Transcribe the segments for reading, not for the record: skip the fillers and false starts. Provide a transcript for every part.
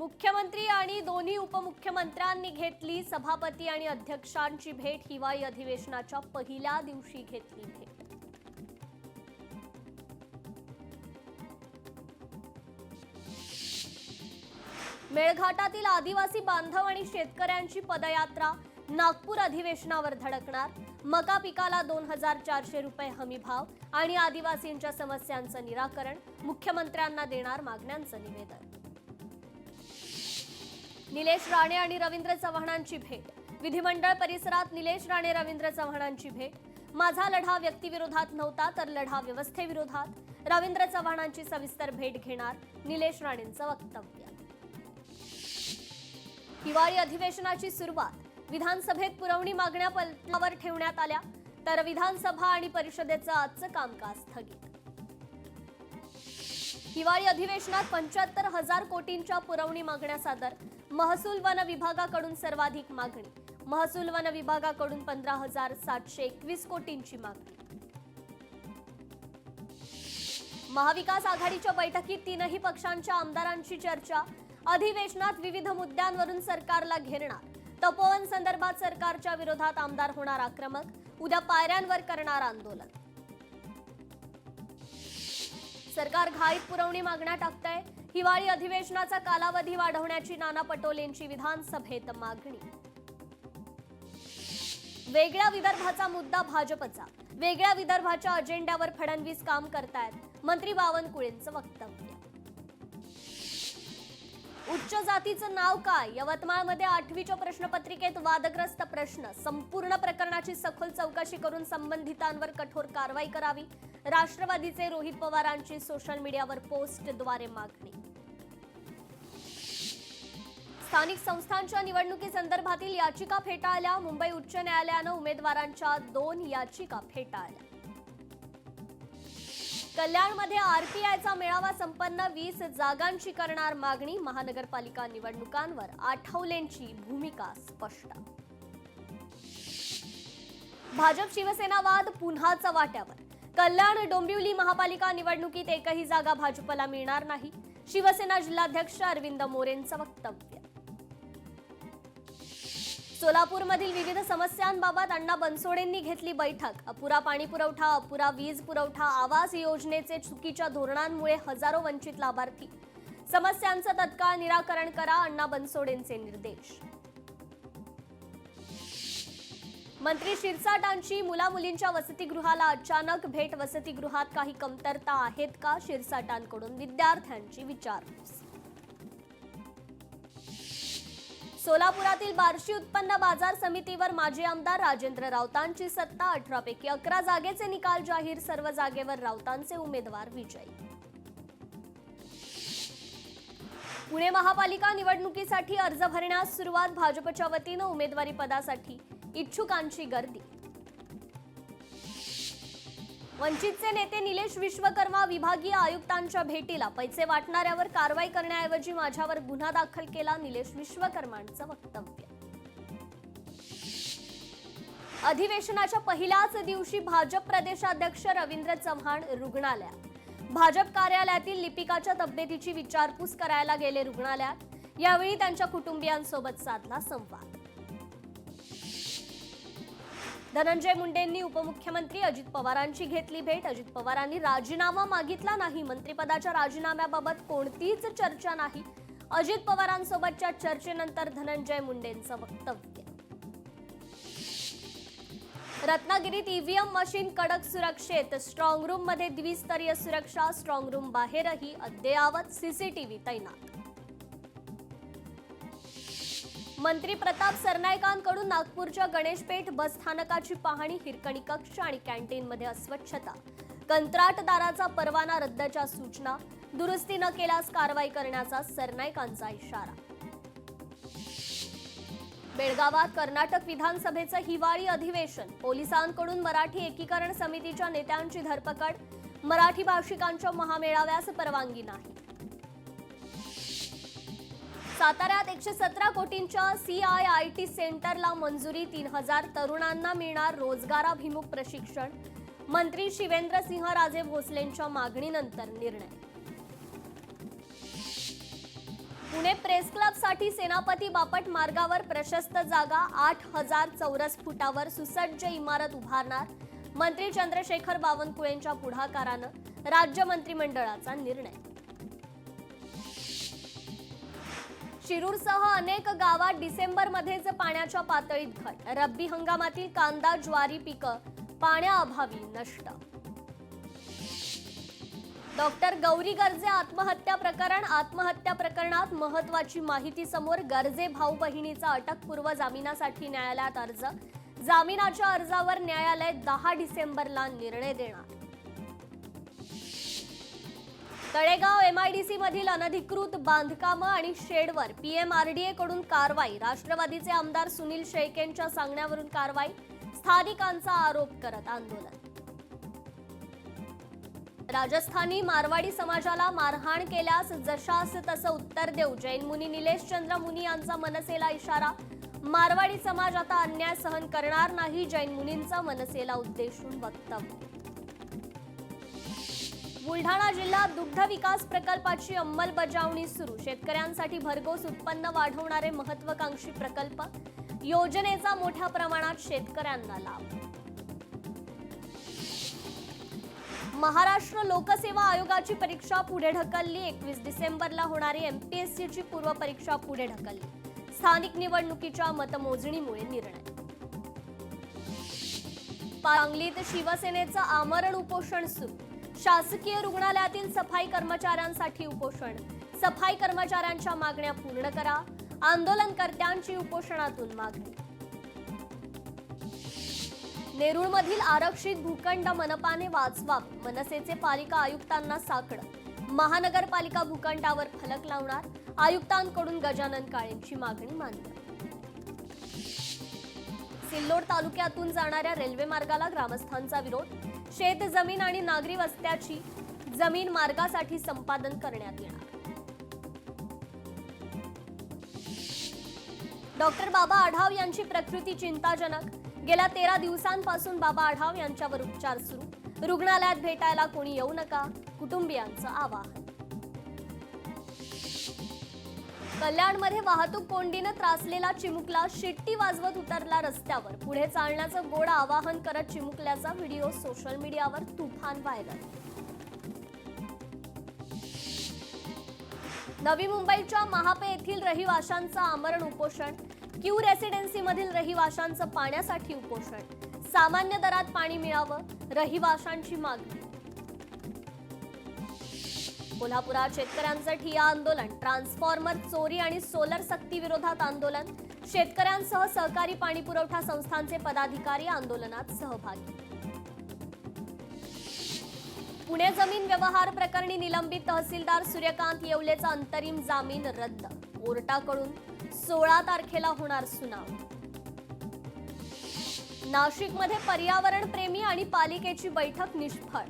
मुख्यमंत्री आणि दोन्ही उपमुख्यमंत्र्यांनी घेतली सभापती आणि अध्यक्षांची भेट. हिवाळी अधिवेशनाच्या पहिल्या दिवशी घेतली भेट. मेळघाटातील आदिवासी बांधव आणि शेतकऱ्यांची पदयात्रा नागपूर अधिवेशनावर धडकणार. मका पिकाला 2400 रुपये हमी भाव आणि आदिवासींच्या समस्यांचं निराकरण. मुख्यमंत्र्यांना देणार मागण्यांचं निवेदन. निलेश राणे आणि रवींद्र चव्हाणांची भेट. विधिमंडळ परिसरात निलेश राणे रवींद्र चव्हाणांची भेट. माझा लढा व्यक्तीविरोधात नव्हता तर लढा व्यवस्थेविरोधात. रवींद्र चव्हाणांची सविस्तर भेट घेणार. निलेश राणेंचं वक्तव्य. हिवाळी अधिवेशनाची सुरुवात. विधानसभेत पुरवणी मागण्या पलटावर ठेवण्यात आल्या तर विधानसभा आणि परिषदेचं आजचं कामकाज स्थगित. हिवाळी अधिवेशनात 75,000 कोटींच्या पुरवणी मागण्या सादर. महसूल वन विभागाकडून सर्वाधिक मागणी. महसूल वन विभागाकडून 15,721 कोटींची मागणी. महाविकास आघाडीच्या बैठकीत तीनही पक्षांच्या आमदारांची चर्चा. अधिवेशनात विविध मुद्द्यांवरून सरकारला घेरणार. तपोवन संदर्भात सरकारच्या विरोधात आमदार होणार आक्रमक. उद्या पायऱ्यांवर करणार आंदोलन. सरकार घाईत पुरवणी मागण्या टाकतंय. हिवाळी अधिवेशनाचा कालावधी वाढवण्याची नाना पटोलेंची विधानसभेत मागणी. वेगळ्या विदर्भाचा मुद्दा भाजपचा. वेगळ्या विदर्भाच्या अजेंड्यावर फडणवीस काम करतायत. मंत्री बावनकुळेंचं वक्तव्य. उच्च जातीचं नाव काय? यवतमाळमध्ये 8वीच्या प्रश्नपत्रिकेत वादग्रस्त प्रश्न. संपूर्ण प्रकरणाची सखोल चौकशी करून संबंधितांवर कठोर कारवाई करावी. राष्ट्रवादीचे रोहित पवारांची सोशल मीडियावर पोस्टद्वारे मागणी. स्थानिक संस्थांच्या निवडणुकीसंदर्भातील याचिका फेटाळल्या. मुंबई उच्च न्यायालयानं उमेदवारांच्या 2 याचिका फेटाळल्या. कल्याणमध्ये आरपीआयचा मेळावा संपन्न. 20 जागांची करणार मागणी. महानगरपालिका निवडणुकांवर आठवलेंची भूमिका स्पष्ट. भाजप शिवसेना वाद पुन्हा चव्हाट्यावर. कल्याण डोंबिवली महापालिका निवडणुकीत एकही जागा भाजपला मिळणार नाही. शिवसेना जिल्हाध्यक्ष अरविंद मोरेंचं वक्तव्य. सोलापूरमधील विविध समस्यांबाबत अण्णा बनसोडेंनी घेतली बैठक. अपुरा पाणी पुरवठा, अपुरा वीज पुरवठा, आवास योजनेचे चुकीच्या धोरणांमुळे हजारो वंचित लाभार्थी. समस्यांचं तत्काळ निराकरण करा. अण्णा बनसोडेंचे निर्देश. मंत्री शिरसाटांची मुलामुलींच्या वसतिगृहाला अचानक भेट. वसतिगृहात काही कमतरता आहेत का? शिरसाटांकडून विद्यार्थ्यांची विचारपूस. सोलापुरातील बार्शी उत्पन्न बाजार समितीवर माजी आमदार राजेंद्र राऊतांची सत्ता. 18 पैकी 11 जागेचे निकाल जाहीर. सर्व जागेवर राऊतांचे उमेदवार विजयी. पुणे महापालिका निवडणुकीसाठी अर्ज भरण्यास सुरुवात. भाजपच्या वतीनं उमेदवारी पदासाठी इच्छुकांची गर्दी. वंचितचे नेते निलेश विश्वकर्मा विभागीय आयुक्तांच्या भेटीला. पैसे वाटणाऱ्यावर कारवाई करण्याऐवजी माझ्यावर गुन्हा दाखल केला. निलेश विश्वकर्मांचं वक्तव्य. अधिवेशनाच्या पहिल्याच दिवशी भाजप प्रदेशाध्यक्ष रवींद्र चव्हाण रुग्णालयात. भाजप कार्यालयातील लिपिकाच्या तब्येतीची विचारपूस करायला गेले रुग्णालयात. यावेळी त्यांच्या कुटुंबियांसोबत साधला संवाद. धनंजय मुंडेंनी उपमुख्यमंत्री अजित पवारांची घेतली भेट. अजित पवारांनी राजीनामा मागितला नाही. मंत्रिपदाच्या राजीनाम्याबाबत कोणतीच चर्चा नाही. अजित पवारांसोबतच्या चर्चेनंतर धनंजय मुंडेंचं वक्तव्य. रत्नागिरीत ईव्हीएम मशीन कडक सुरक्षेत. स्ट्रॉंग रूम मध्ये द्विस्तरीय सुरक्षा. स्ट्रॉंग रूम बाहेरही अद्ययावत सीसीटीव्ही तैनात. मंत्री प्रताप सरनाईकांकडून नागपूरच्या गणेशपेठ बस स्थानकाची पाहणी. हिरकणी कक्ष आणि कॅन्टीनमध्ये अस्वच्छता. कंत्राटदाराचा परवाना रद्दच्या सूचना. दुरुस्ती न केल्यास कारवाई करण्याचा सरनाईकांचा इशारा. बेळगावात कर्नाटक विधानसभेचं हिवाळी अधिवेशन. पोलिसांकडून मराठी एकीकरण समितीच्या नेत्यांची धरपकड. मराठी भाषिकांच्या महामेळाव्यास परवानगी नाही. साताऱ्यात 117 कोटींच्या CIIT सेंटरला मंजुरी. 3000 तरुणांना मिळणार रोजगाराभिमुख प्रशिक्षण. मंत्री शिवेंद्रसिंहराजे भोसलेंच्या मागणीनंतर निर्णय. पुणे प्रेस क्लबसाठी सेनापती बापट मार्गावर प्रशस्त जागा 8,000 चौरस फुटावर सुसज्ज इमारत उभारणार. मंत्री चंद्रशेखर बावनकुळेंच्या पुढाकारानं राज्य मंत्रिमंडळाचा निर्णय. शिरूरसह अनेक गावात डिसेंबरमध्येच पाण्याच्या पातळीत घट. रब्बी हंगामातील कांदा ज्वारी पिकं पाण्याअभावी नष्ट. डॉक्टर गौरी गर्जे आत्महत्या प्रकरणात महत्वाची माहिती समोर. गर्जे भाऊ बहिणीचा अटकपूर्व जामिनासाठी न्यायालयात अर्ज. जामिनाच्या अर्जावर न्यायालय 10 डिसेंबरला निर्णय देणार. तळेगाव MIDC मधील अनधिकृत बांधकामं आणि शेडवर PMRDA कडून कारवाई. राष्ट्रवादीचे आमदार सुनील शेळकेंच्या सांगण्यावरून कारवाई. स्थानिकांचा आरोप करत आंदोलन. राजस्थानी मारवाडी समाजाला मारहाण केल्यास जशास तसं उत्तर देऊ. जैन मुनी निलेश चंद्र मुनी यांचा मनसेला इशारा. मारवाडी समाज आता अन्याय सहन करणार नाही. जैन मुनींचा मनसेला उद्देशून वक्तव्य. बुलढाणा जिल्हा दुग्ध विकास प्रकल्पाची अंमलबजावणी सुरू. शेतकऱ्यांसाठी भरघोस उत्पन्न वाढवणारे महत्त्वाकांक्षी प्रकल्प. योजनेचा मोठ्या प्रमाणात शेतकऱ्यांना लाभ. महाराष्ट्र लोकसेवा आयोगाची परीक्षा पुढे ढकलली. 21 डिसेंबरला होणारी MPSCची पूर्वपरीक्षा पुढे ढकलली. स्थानिक निवडणुकीच्या मतमोजणीमुळे निर्णय. सांगलीत शिवसेनेचं आमरण उपोषण सुरू. शासकीय रुग्णालयातील सफाई कर्मचाऱ्यांसाठी उपोषण. सफाई कर्मचाऱ्यांच्या मागण्या पूर्ण करा. आंदोलनकर्त्यांची उपोषणातून मागणी. नेरूळमधील आरक्षित भूखंड मनपाने वाचवावा. मनसेचे पालिका आयुक्तांना साकडं. महानगरपालिका भूखंडावर फलक लावणार. आयुक्तांकडून गजानन काळेंची मागणी मान्य. सिल्लोड तालुक्यातून जाणाऱ्या रेल्वे मार्गाला ग्रामस्थांचा विरोध. शेत जमीन आणि नागरी वस्त्याची जमीन मार्गासाठी संपादन करण्यात येणार. डॉक्टर बाबा आढाव यांची प्रकृती चिंताजनक. गेल्या 13 दिवसांपासून बाबा आढाव यांच्यावर उपचार सुरू. रुग्णालयात भेटायला कोणी येऊ नका. कुटुंबियांचं आवाहन. कल्याणमध्ये वाहतूक कोंडीनं त्रासलेला चिमुकला शिट्टी वाजवत उतरला रस्त्यावर. पुढे चालण्याचं गोड आवाहन करत चिमुकल्याचा व्हिडिओ सोशल मीडियावर तुफान व्हायरल. नवी मुंबईच्या महापे येथील रहिवाशांचं आमरण उपोषण. क्यू रेसिडेन्सी मधील रहिवाशांचं पाण्यासाठी उपोषण. सामान्य दरात पाणी मिळावं रहिवाशांची मागणी. कोल्हापुरात शेतकऱ्यांचं ठिय्या आंदोलन. ट्रान्सफॉर्मर चोरी आणि सोलर सक्ती विरोधात आंदोलन. शेतकऱ्यांसह सहकारी पाणी पुरवठा संस्थांचे पदाधिकारी आंदोलनात सहभागी. पुणे जमीन व्यवहार प्रकरणी निलंबित तहसीलदार सूर्यकांत येवलेचा अंतरिम जामीन रद्द. कोर्टाकडून 16 तारखेला होणार सुनावणी. नाशिकमध्ये पर्यावरण प्रेमी आणि पालिकेची बैठक निष्फळ.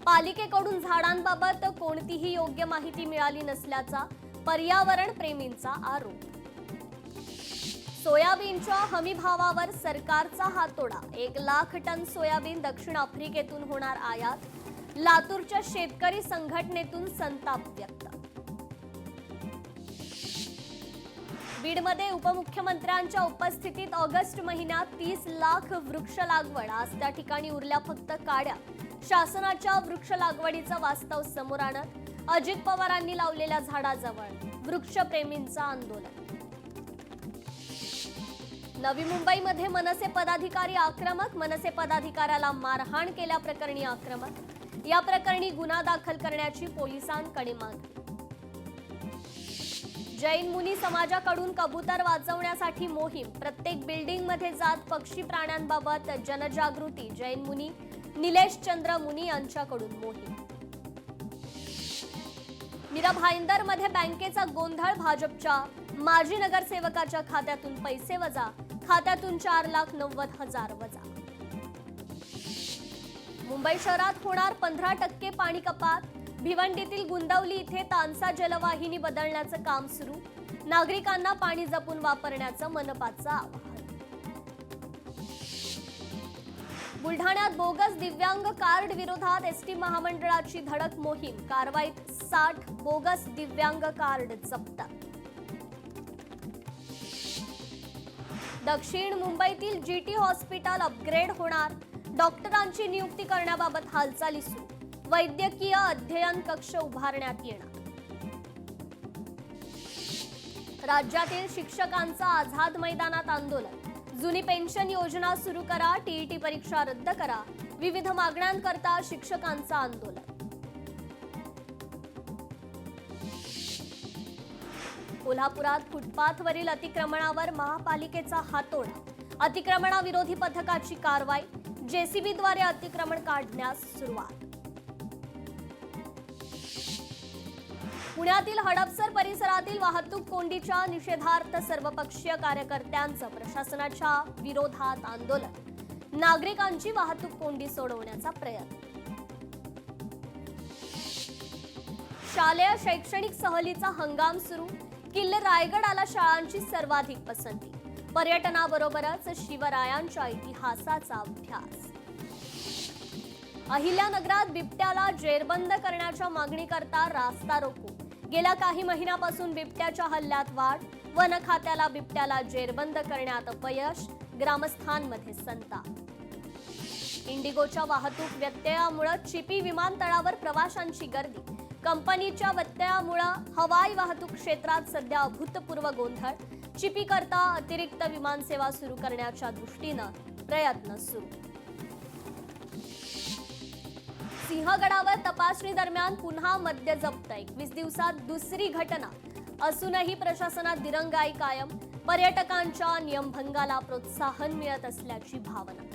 पालिकेकडून झाडांबाबत कोणतीही योग्य माहिती मिळाली नसल्याचा पर्यावरण प्रेमींचा आरोप. सोयाबीनच्या हमीभावावर सरकारचा हातोडा. 1 लाख टन सोयाबीन दक्षिण आफ्रिकेतून होणार आयात. लातूरच्या शेतकरी संघटनेतून संताप व्यक्त. बीडमध्ये उपमुख्यमंत्र्यांच्या उपस्थितीत ऑगस्ट महिन्यात 30 लाख वृक्ष लागवड. आज त्या ठिकाणी उरल्या फक्त काड्या. शासनाच्या वृक्ष लागवडीचं वास्तव समोर आणत अजित पवारांनी लावलेल्या झाडाजवळ वृक्षप्रेमींचं आंदोलन. नवी मुंबईमध्ये मनसे पदाधिकारी आक्रमक. मनसे पदाधिकाऱ्याला मारहाण केल्याप्रकरणी आक्रमक. या प्रकरणी गुन्हा दाखल करण्याची पोलिसांकडे मागणी. जैन मुनी समाजाकडून कबूतर वाचवण्यासाठी मोहीम. प्रत्येक बिल्डिंगमध्ये जात पक्षी प्राण्यांबाबत जनजागृती. जैन मुनी निलेश चंद्र मुनी यांच्याकडून मोहीम. मीरा भाईंदरमध्ये बँकेचा गोंधळ. भाजपच्या माजी नगरसेवकाच्या खात्यातून पैसे वजा. खात्यातून 4,90,000 वजा. मुंबई शहरात होणार 15% पाणी कपात. भिवंडीतील गुंदवली इथे तानसा जलवाहिनी बदलण्याचं काम सुरू. नागरिकांना पाणी जपून वापरण्याचं मनपाचं आवाहन. बुलढाण्यात बोगस दिव्यांग कार्ड विरोधात एसटी महामंडळाची धडक मोहीम. कारवाईत 60 बोगस दिव्यांग कार्ड जप्त. दक्षिण मुंबईतील जीटी हॉस्पिटल अपग्रेड होणार, डॉक्टरांची नियुक्ती करण्याबाबत हालचाली सुरू, वैद्यकीय अध्ययन कक्ष उभारण्यात येणार. राज्यातील शिक्षकांचं आझाद मैदानात आंदोलन, जुनी पेन्शन योजना सुरू करा, टीईटी परीक्षा रद्द करा, विविध मागण्यांकरता शिक्षकांचं आंदोलन. कोल्हापुरात फुटपाथवरील अतिक्रमणावर महापालिकेचा हातोडा, अतिक्रमणाविरोधी पथकाची कारवाई, जेसीबीद्वारे अतिक्रमण काढण्यास सुरुवात. पुण्यातील हडपसर परिसरातील वाहतूक कोंडीच्या निषेधार्थ सर्वपक्षीय कार्यकर्त्यांचं प्रशासनाच्या विरोधात आंदोलन, नागरिकांची वाहतूक कोंडी सोडवण्याचा प्रयत्न. शालेय शैक्षणिक सहलीचा हंगाम सुरू, किल्ले रायगडाला शाळांची सर्वाधिक पसंती, पर्यटनाबरोबरच शिवरायांच्या इतिहासाचा अभ्यास. अहिल्यानगरात बिबट्याला जेरबंद करण्याच्या मागणीकरता रास्ता रोको, गेल्या काही महिन्यापासून बिबट्याच्या हल्ल्यात वाढ, वन खात्याला बिबट्याला जेरबंद करण्यात अपयश, ग्रामस्थांमध्ये संताप. इंडिगोच्या वाहतूक व्यत्ययामुळे चिपी विमानतळावर प्रवाशांची गर्दी, कंपनीच्या व्यत्ययामुळे हवाई वाहतूक क्षेत्रात सध्या अभूतपूर्व गोंधळ, चिपी करता अतिरिक्त विमानसेवा सुरू करण्याच्या दृष्टीनं प्रयत्न सुरू. सिंहगडावर तपासणी दरम्यान पुन्हा मद्य जप्त, 21 दिवसात दुसरी घटना असूनही प्रशासनात दिरंगाई कायम, पर्यटकांच्या नियमभंगाला प्रोत्साहन मिळत असल्याची भावना.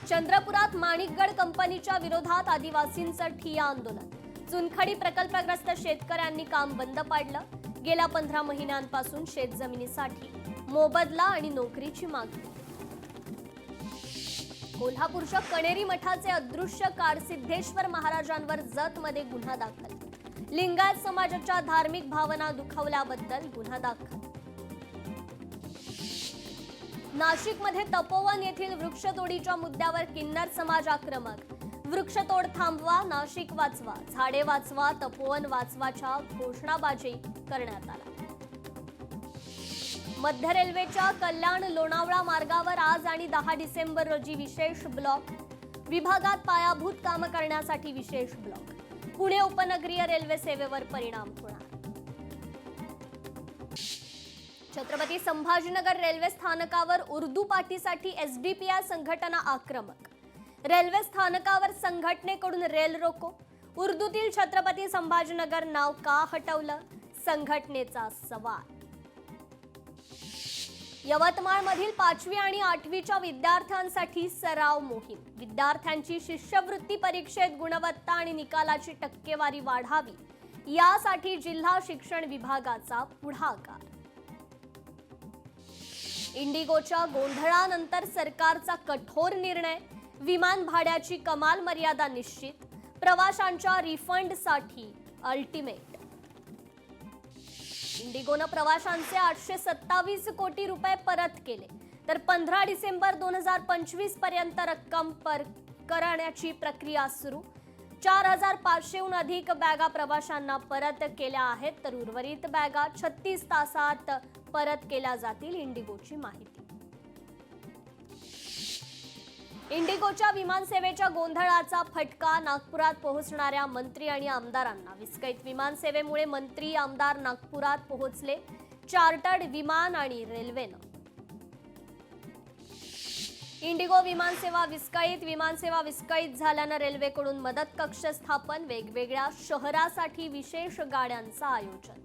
चंद्रपुरात माणिकगड कंपनीच्या विरोधात आदिवासींचं ठिय्या आंदोलन, चुनखडी प्रकल्पग्रस्त शेतकऱ्यांनी काम बंद पाडलं, गेल्या 15 महिन्यांपासून शेतजमिनीसाठी मोबदला आणि नोकरीची मागणी. कोल्हापूरच्या कणेरी मठाचे अदृश्य कारसिद्धेश्वर महाराजांवर जतमध्ये गुन्हा दाखल, लिंगायत समाजाच्या धार्मिक भावना दुखावल्याबद्दल गुन्हा दाखल. नाशिकमध्ये तपोवन येथील वृक्षतोडीच्या मुद्द्यावर किन्नर समाज आक्रमक, वृक्षतोड थांबवा, नाशिक वाचवा, झाडे वाचवा, तपोवन वाचवाच्या घोषणाबाजी करण्यात आला. मध्य रेल्वेच्या कल्याण लोणावळा मार्गावर आज आणि 10 डिसेंबर रोजी विशेष ब्लॉक, विभागात पायाभूत कामं करण्यासाठी विशेष ब्लॉक, पुणे उपनगरीय रेल्वे सेवेवर परिणाम होणार. छत्रपती संभाजीनगर रेल्वे स्थानकावर उर्दू पाठीसाठी एसडीपीआय संघटना आक्रमक, रेल्वे स्थानकावर संघटनेकडून रेल रोको, उर्दूतील छत्रपती संभाजीनगर नाव का हटवलं, संघटनेचा सवाल. यवतमाळमधील 5वी आणि 8वीच्या विद्यार्थ्यांसाठी सराव मोहीम, विद्यार्थ्यांची शिष्यवृत्ती परीक्षेत गुणवत्ता आणि निकालाची टक्केवारी वाढावी, यासाठी जिल्हा शिक्षण विभागाचा पुढाकार. इंडिगोच्या गोंधळानंतर सरकारचा कठोर निर्णय, विमान भाड्याची कमाल मर्यादा निश्चित, प्रवाशांच्या रिफंडसाठी अल्टिमेट. इंडिगोनं प्रवाशांचे 827 कोटी रुपये परत केले, तर 15 डिसेंबर 2025 पर्यंत रक्कम करण्याची प्रक्रिया सुरू. 4500हून अधिक बॅगा प्रवाशांना परत केल्या आहेत, तर उर्वरित बॅगा 36 तासात परत केल्या जातील, इंडिगोची माहिती. इंडिगोच्या विमानसेवेच्या गोंधळाचा फटका नागपुरात पोहोचणाऱ्या मंत्री आणि आमदारांना. विस्कळीत विमानसेवेमुळे मंत्री आमदार नागपुरात पोहोचले, चार्टर्ड विमान आणि रेल्वेनं. इंडिगो विमानसेवा विस्कळीत झाल्यानं रेल्वेकडून मदत कक्ष स्थापन, वेगवेगळ्या शहरासाठी विशेष गाड्यांचं आयोजन.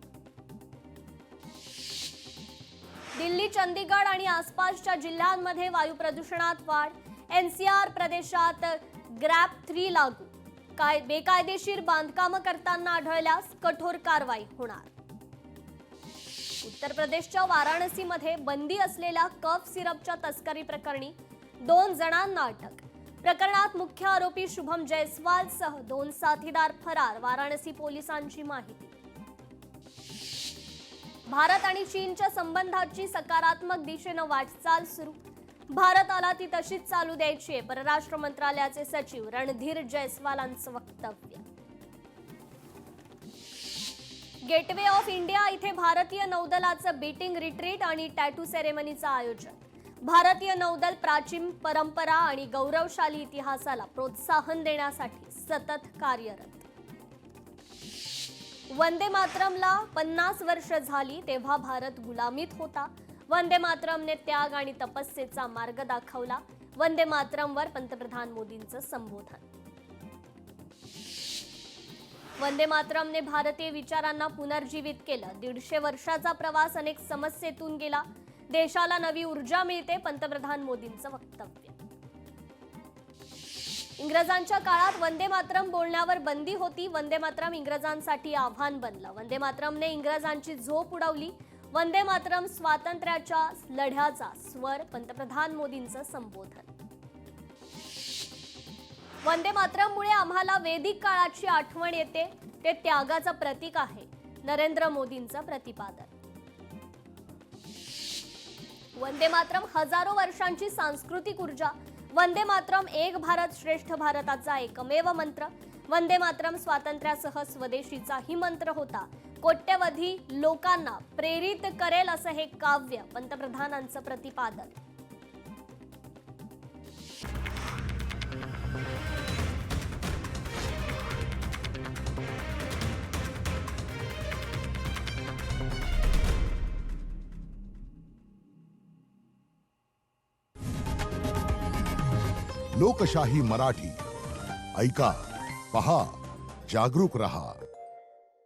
दिल्ली, चंदीगड आणि आसपासच्या जिल्ह्यांमध्ये वायू प्रदूषणात वाढ, एनसीआर प्रदेशात ग्रॅप 3 लागू, बेकायदेशीर बांधकामं करताना आढळल्यास कठोर कारवाई होणार. उत्तर प्रदेशच्या वाराणसीमध्ये बंदी असलेल्या कफ सिरपच्या तस्करी प्रकरणी 2 जणांना अटक, प्रकरणात मुख्य आरोपी शुभम जयस्वालसह 2 साथीदार फरार, वाराणसी पोलिसांची माहिती. भारत आणि चीनच्या संबंधाची सकारात्मक दिशेनं वाटचाल सुरू, भारताला ती तशीच चालू द्यायची आहे, परराष्ट्र मंत्रालयाचे सचिव रणधीर जयस्वालांचं वक्तव्य. गेटवे ऑफ इंडिया इथे भारतीय नौदलाचं बीटिंग रिट्रीट आणि टॅटू सेरेमनीचं आयोजन. भारतीय नौदल प्राचीन परंपरा आणि गौरवशाली इतिहासाला प्रोत्साहन देण्यासाठी सतत कार्यरत. वंदे मातरमला 50 वर्ष झाली तेव्हा भारत गुलामीत होता. वंदे मातरमने त्याग आणि तपस्येचा मार्ग दाखवला. वंदे मातरमवर पंतप्रधान मोदींचं संबोधन. वंदे मातरमने भारतीय विचारांना पुनर्जीवित केलं. 150 वर्षाचा प्रवास अनेक समस्येतून गेला. देशाला नवी ऊर्जा मिळते, पंतप्रधान मोदींचं वक्तव्य. इंग्रजांच्या काळात वंदे मातरम बोलण्यावर बंदी होती. वंदे मातरम इंग्रजांसाठी आव्हान बनलं. वंदे मातरमने इंग्रजांची झोप उडवली. वंदे मातरम स्वातंत्र्याच्या लढ्याचा स्वर, पंतप्रधान मोदींचं संबोधन. वंदे मातरममुळे आम्हाला वैदिक काळाची आठवण येते. ते त्यागाचं प्रतीक आहे, नरेंद्र मोदींचं प्रतिपादन. वंदे मातरम हजारो वर्षांची सांस्कृतिक ऊर्जा. वंदे मातरम एक भारत श्रेष्ठ भारताचा एकमेव मंत्र. वंदे मातरम स्वातंत्र्यासह स्वदेशीचाही मंत्र होता. कोट्यवधी लोकांना प्रेरित करेल असं हे काव्य, पंतप्रधानांचं प्रतिपादन. लोकशाही मराठी ऐका, पहा, जागरूक रहा.